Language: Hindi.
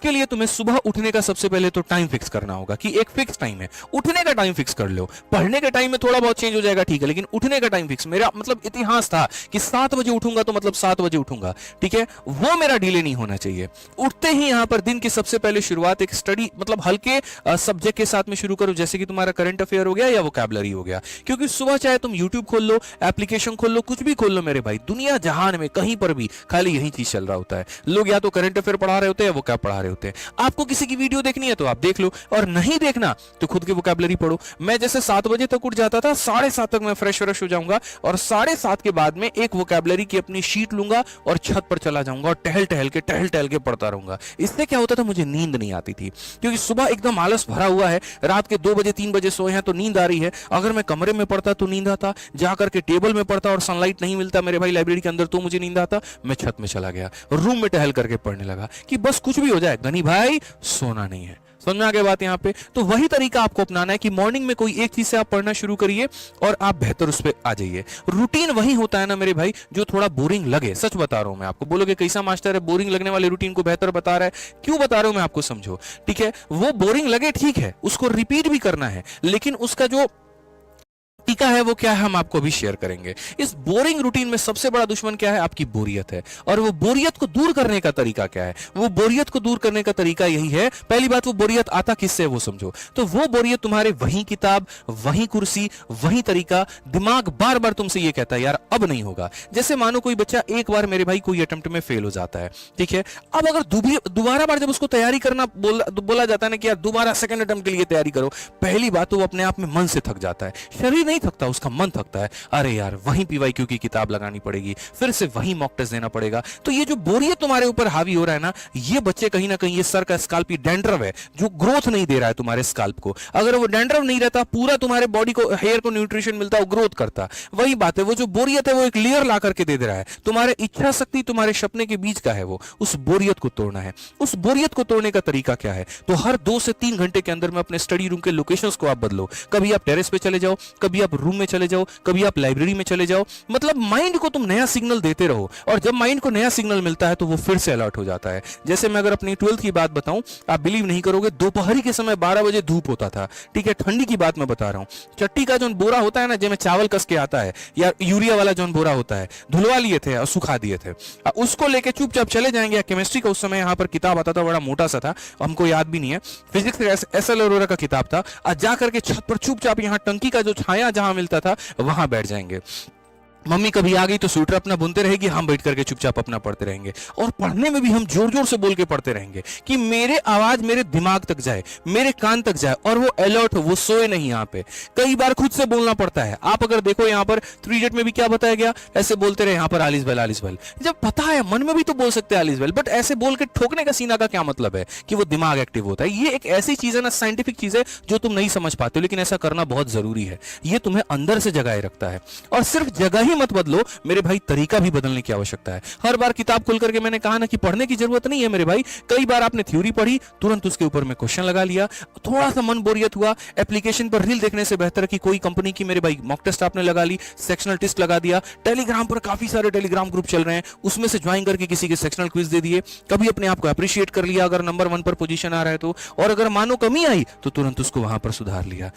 उसके लिए तुम्हें सुबह उठने का सबसे पहले तो टाइम फिक्स करना होगा कि एक फिक्स टाइम है, उठने का टाइम फिक्स कर लो। पढ़ने के टाइम में थोड़ा बहुत चेंज हो जाएगा, ठीक है, लेकिन उठने का टाइम फिक्स। मेरा मतलब इतिहास था कि 7 बजे उठूंगा तो मतलब 7 बजे उठूंगा, ठीक है, वो मेरा डिले नहीं होना चाहिए। उठते ही यहां पर दिन की सबसे पहले शुरुआत एक स्टडी मतलब हल्के सब्जेक्ट के साथ में शुरू करो, जैसे कि तुम्हारा करंट अफेयर हो गया या वोकैबुलरी हो गया। क्योंकि सुबह चाहे तुम यूट्यूब खोल लो, एप्लीकेशन खोल लो, कुछ भी खोल लो मेरे भाई, दुनिया जहान में कहीं पर भी खाली यही चीज चल रहा होता है। लोग या तो करंट अफेयर पढ़ा रहे होते हैं या वोकैब पढ़ा रहे होते हैं। आपको किसी की वीडियो देखनी है तो आप देख लो, और नहीं देखना तो खुद की वोकैबुलरी पढ़ो। मैं जैसे 7 बजे तक उठ जाता था, 7:30 तक मैं फ्रेश हो जाऊंगा, और 7:30 के बाद में एक वोकैबुलरी की अपनी शीट लूंगा और छत पर चला जाऊंगा और टहल टहल के पढ़ता रहूंगा। इससे क्या होता था, मुझे नींद नहीं आती थी, क्योंकि सुबह एकदम आलस भरा हुआ है, रात के 2 बजे 3 बजे सोए हैं तो नींद आ रही है। अगर मैं कमरे में पढ़ता तो नींद आता, जाकर के टेबल में पढ़ता और सनलाइट नहीं मिलता मेरे भाई लाइब्रेरी के अंदर तो मुझे नींद आता। मैं छत में चला गया, रूम में टहल करके पढ़ने लगा कि बस कुछ भी हो जाए गनी भाई सोना नहीं है। समझ में आ गया बात यहाँ पे? तो वही तरीका आपको अपनाना है कि मॉर्निंग में कोई एक चीज से आप पढ़ना शुरू करिए और आप बेहतर उस पर आ जाइए। रूटीन वही होता है ना मेरे भाई जो थोड़ा बोरिंग लगे, सच बता रहा हूं मैं आपको। बोलोगे कैसा मास्टर है, बोरिंग लगने वाले रूटीन को बेहतर बता रहा है, क्यों बता रहा हूं मैं आपको, समझो, ठीक है। वो बोरिंग लगे ठीक है, उसको रिपीट भी करना है, लेकिन उसका जो टीका है वो क्या है हम आपको अभी शेयर करेंगे। इस बोरिंग रूटीन में सबसे बड़ा दुश्मन क्या है, आपकी बोरियत है। और वो बोरियत को दूर करने का तरीका क्या है, वो बोरियत को दूर करने का तरीका यही है, पहली बात वो बोरियत आता किससे वो समझो। तो वो बोरियत तुम्हारे वही किताब, वही कुर्सी, वही तरीका, दिमाग बार बार तुमसे ये कहता है यार अब नहीं होगा। जैसे मानो कोई बच्चा एक बार मेरे भाई कोई अटेम्प्ट में फेल हो जाता है, ठीक है, अब अगर दोबारा बार जब उसको तैयारी करना बोला जाता है ना कि यार दोबारा सेकंड अटेम्प्ट के लिए तैयारी करो, पहली बात तो वो अपने आप में मन से थक जाता है, शरीर नहीं थकता, उसका मन थकता है। अरे यार वहीं पीवाईक्यू की किताब लगानी पड़ेगी, फिर से वहीं मॉक टेस्ट देना पड़ेगा। तो ये जो बोरियत तुम्हारे ऊपर हावी हो रहा है ना, ये बच्चे कहीं ना कहीं, ये सर का स्काल्पी डैंड्रफ है जो ग्रोथ नहीं दे रहा है तुम्हारे स्काल्प को। अगर वो डैंड्रफ नहीं रहता, पूरा तुम्हारे बॉडी को, हेयर को न्यूट्रिशन मिलता, वो ग्रोथ करता। वही बात है, वो जो बोरियत है वो एक लेयर ला करके दे रहा है। तुम्हारे इच्छा शक्ति तुम्हारे सपने के बीच का है, वो उस बोरियत को तोड़ना है। उस बोरियत को तोड़ने का तरीका क्या है, तो हर 2 से 3 घंटे के अंदर में अपने स्टडी रूम के लोकेशंस को आप बदलो। कभी आप टेरेस पे चले जाओ, कभी आप रूम में चले जाओ, कभी आप लाइब्रेरी में चले जाओ। मतलब माइंड को तुम नया सिग्नल देते रहो, और जब माइंड को नया सिग्नल मिलता है तो वो फिर से अलर्ट हो जाता है। जैसे मैं अगर अपनी 12th की बात बताऊं, आप बिलीव नहीं करोगे, दोपहरी के समय 12 बजे धूप होता था, ठीक है, ठंडी की बात मैं बता रहा हूं। चट्टी का जो बोरा होता है ना, जिसमें चावल कस के आता है, या यूरिया वाला जो बोरा होता है, धुलवा लिए थे और सुखा दिए थे, उसको लेके चुपचाप चले जाएंगे। केमिस्ट्री का उस समय यहाँ पर किताब आता था, बड़ा मोटा सा था, हमको याद भी नहीं है, फिजिक्स SL अरोरा का किताब था। जाकर के छत पर चुपचाप यहाँ टंकी का जो छाया जहां मिलता था वहां बैठ जाएंगे। मम्मी कभी आ गई तो स्वेटर अपना बुनते रहेगी, हम बैठ करके चुपचाप अपना पढ़ते रहेंगे। और पढ़ने में भी हम जोर जोर से बोल के पढ़ते रहेंगे कि मेरे आवाज मेरे दिमाग तक जाए, मेरे कान तक जाए, और वो अलर्ट हो, वो सोए नहीं। यहाँ पे कई बार खुद से बोलना पड़ता है। आप अगर देखो यहाँ पर 3 इडियट में भी क्या बताया गया, ऐसे बोलते रहे यहाँ पर आलिस बेल आलिस बेल। जब पता है मन में भी तो बोल सकते हैं आलिस बेल, बट ऐसे बोल के ठोकने का सीना का क्या मतलब है कि वो दिमाग एक्टिव होता है। ये एक ऐसी चीज है ना, साइंटिफिक चीज है जो तुम नहीं समझ पाते हो, लेकिन ऐसा करना बहुत जरूरी है। ये तुम्हें अंदर से जगाए रखता है। और सिर्फ जगह ही मत बदलो मेरे भाई, तरीका भी बदलने की आवश्यकता है। हर बार किताब खोल करके मैंने कहा ना कि पढ़ने की जरूरत नहीं है मेरे भाई। कई बार आपने थ्योरी पढ़ी, तुरंत उसके ऊपर में क्वेश्चन लगा लिया, थोड़ा सा मन बोरियत हुआ, एप्लीकेशन पर रील देखने से बेहतर कि कोई कंपनी की मेरे भाई मॉक टेस्ट आपने लगा ली, सेक्शनल टेस्ट लगा दिया। टेलीग्राम पर काफी सारे टेलीग्राम ग्रुप चल रहे हैं, उसमें से ज्वाइन करके किसी के सेक्शनल क्विज दे दिए। कभी अपने आप को अप्रिशिएट कर लिया अगर नंबर 1 पर पोजीशन आ रहा है तो, और अगर मानो कमी आई तो तुरंत उसको वहां पर सुधार लिया।